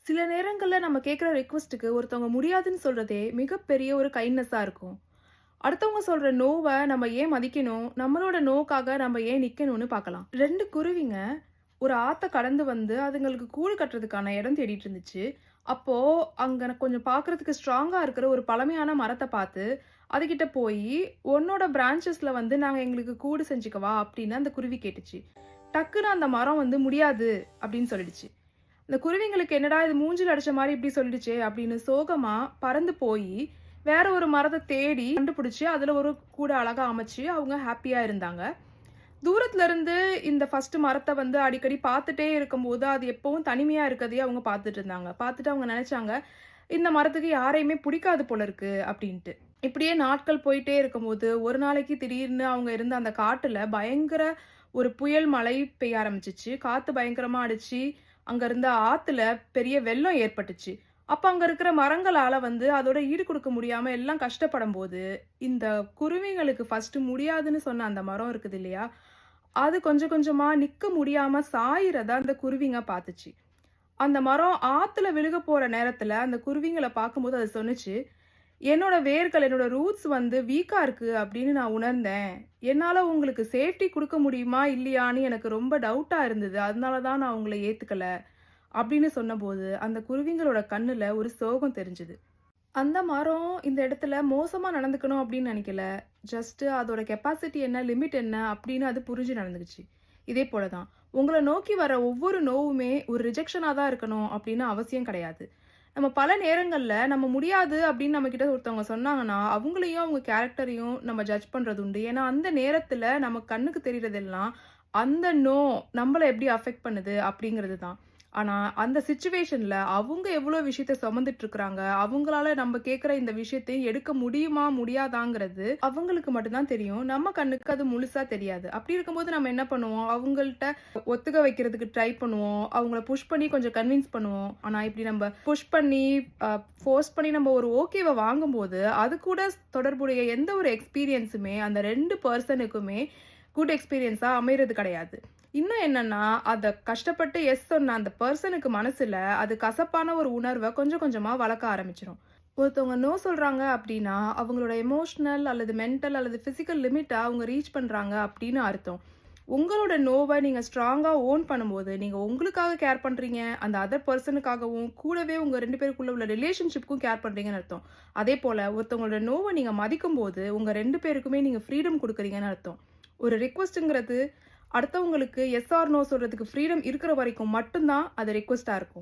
சில நேரங்கள்ல நம்ம கேட்குற ரெக்வெஸ்ட்டுக்கு ஒருத்தவங்க முடியாதுன்னு சொல்றதே மிகப்பெரிய ஒரு கைண்ட்னஸா இருக்கும். அடுத்தவங்க சொல்ற நோவ நம்ம ஏன் மதிக்கணும்? நம்மளோட நோக்காக நம்ம ஏன் நிக்கணும்னு பார்க்கலாம். 2 குருவிங்க ஒரு ஆத்த கடந்து வந்து அதுங்களுக்கு கூடு கட்டுறதுக்கான இடம் தேடிட்டு இருந்துச்சு. அப்போ அங்க கொஞ்சம் பார்க்கறதுக்கு ஸ்ட்ராங்கா இருக்கிற ஒரு பழமையான மரத்த பார்த்து, அதுகிட்ட போயி, "உன்னோட பிரான்ச்சஸ்ல வந்து நாங்க எங்களுக்கு கூடு செஞ்சுக்கவா?" அப்படின்னு அந்த குருவி கேட்டுச்சு. டக்குனு அந்த மரம் வந்து முடியாது அப்படின்னு சொல்லிடுச்சு. இந்த குருவிங்களுக்கு என்னடா இது மூஞ்சில அடிச்ச மாரி இப்படி சொல்லிடுச்சே அப்படின்னு சோகமா பறந்து போயி, வேற ஒரு மரத்த தேடி கண்டுபிடிச்சு, அதுல ஒரு கூட அழகா அமைச்சு அவங்க ஹேப்பியா இருந்தாங்க. தூரத்துல இருந்து இந்த ஃபர்ஸ்ட் மரத்த வந்து அடிக்கடி பார்த்துட்டே இருக்கும்போது, அது எப்பவும் தனிமையா இருக்கதையே அவங்க பார்த்துட்டு இருந்தாங்க. பார்த்துட்டு அவங்க நெனச்சாங்க, இந்த மரத்துக்கு யாரையுமே புடிக்காது போல இருக்கு அப்படின்ட்டு. இப்படியே நாட்கள் போயிட்டே இருக்கும்போது, ஒரு நாளைக்கு திடீர்னு அவங்க இருந்த அந்த காட்டுல பயங்கர ஒரு புயல் மழை பெய்ய ஆரம்பிச்சுச்சு. காத்து பயங்கரமா அடிச்சு, அங்க இருந்த ஆத்துல பெரிய வெள்ளம் ஏற்பட்டுச்சு. அப்ப அங்க இருக்கிற மரங்களால வந்து அதோட ஈடு குடுக்க முடியாம எல்லாம் கஷ்டப்படும்போது, இந்த குருவிங்களுக்கு ஃபர்ஸ்ட் முடியாதுன்னு சொன்ன அந்த மரம் இருக்குது இல்லையா? அது கொஞ்சம் கொஞ்சமா நிக்க முடியாம சாயிறத அந்த குருவிங்க பாத்துச்சு. அந்த மரம் ஆத்துல விழுக போற நேரத்துல அந்த குருவிங்கள பார்க்கும்போது அது சொன்னுச்சு, "என்னோட வேர்கள், என்னோட ரூட்ஸ் வந்து வீக்கா இருக்கு அப்படின்னு நான் உணர்ந்தேன். என்னால உங்களுக்கு சேஃப்டி குடுக்க முடியுமா? இல்லையான்னு எனக்கு ரொம்ப டவுட்டா இருந்தது. அதனால தான் நான் உங்கள ஏத்துக்கல." அப்படின்னு சொன்னபோது, அந்த குருவிங்களோட கண்ணுல ஒரு சோகம் தெரிஞ்சது. அந்த மரம் இந்த இடத்துல மோசமா நடந்துக்கணும் அப்படின்னு நினைக்கல. ஜஸ்ட் அதோட கெப்பாசிட்டி என்ன, லிமிட் என்ன அப்படின்னு அது புரிஞ்சு நடந்துக்குச்சு. இதே போல தான். உங்கள நோக்கி வர ஒவ்வொரு நோவுமே ஒரு ரிஜெக்ஷனா தான் இருக்கணும் அப்படின்னு அவசியம் கிடையாது. நம்ம பல நேரங்கள்ல நம்ம முடியாது அப்படின்னு நம்மகிட்ட ஒருத்தவங்க சொன்னாங்கன்னா, அவங்களையும் அவங்க கேரக்டரையும் நம்ம ஜட்ஜ் பண்றது உண்டு. ஏன்னா அந்த நேரத்துல நம்ம கண்ணுக்கு தெரியறதெல்லாம், அந்த நோ நம்மள எப்படி அஃபெக்ட் பண்ணுது அப்படிங்கிறது தான். ஆனா, அந்த சிச்சுவேஷன்ல அவங்க எவ்ளோ விஷயத்த சுமந்துட்டு இருக்காங்க. அவங்களால நம்ம கேட்கிற இந்த விஷயத்தையும் எடுக்க முடியுமா? முடியாதாங்கிறது அவங்களுக்கு மட்டும் தான் தெரியும். நம்ம கண்ணுக்கு அது முழுசா தெரியாது. அப்படி இருக்கும்போது நம்ம என்ன பண்ணுவோம்? அவங்கள்ட்ட ஒத்துக்க வைக்கிறதுக்கு ட்ரை பண்ணுவோம். அவங்கள புஷ் பண்ணி கொஞ்சம் கன்வின்ஸ் பண்ணுவோம். ஆனா, இப்படி நம்ம புஷ் பண்ணி, ஃபோர்ஸ் பண்ணி நம்ம ஒரு ஓகேவ வாங்கும்போது, அது கூட தொடர்புடைய எந்த ஒரு எக்ஸ்பீரியன்ஸுமே அந்த 2 பெர்சனுக்குமே குட் எக்ஸ்பீரியன்ஸா அமையறது கிடையாது. இன்னும் என்னன்னா, அத கஷ்டப்பட்டு எஸ் சொன்ன அந்த பெர்சனுக்கு மனசுல, அது கசப்பான ஒரு உணர்வ கொஞ்சம் கொஞ்சமா வளர்க்க ஆரம்பிச்சுரும். ஒருத்தவங்க நோ சொல்றாங்க அப்டின்னா, அவங்களோட எமோஷனல் அல்லது மென்டல் அல்லது பிசிக்கல் லிமிட்ட அவங்க ரீச் பண்றாங்க அப்டின்னு அர்த்தம். உங்களோட நோவ நீங்க ஸ்ட்ராங்கா ஓன் பண்ணும்போது, நீங்க உங்களுக்காக கேர் பண்றீங்க, அந்த அதர் பெர்சனுக்காகவும், கூடவே உங்க 2 பேருக்குள்ள உள்ள ரிலேஷன்ஷிப்க்கும் கேர் பண்றீங்கன்னு அர்த்தம். அதேபோல ஒருத்தவங்களோட நோவ நீங்க மதிக்கும்போது, உங்க 2 பேருக்குமே நீங்க ஃப்ரீடம் குடுக்குறீங்கன்னு அர்த்தம். ஒரு ரிக்வெஸ்ட்ங்கிறது அடுத்தவங்களுக்கு எஸ் ஆர் நோ சொல்றதுக்கு ஃப்ரீடம் இருக்கிற வரைக்கும் மட்டும் தான் அது ரிக்வெஸ்ட்டா இருக்கும்.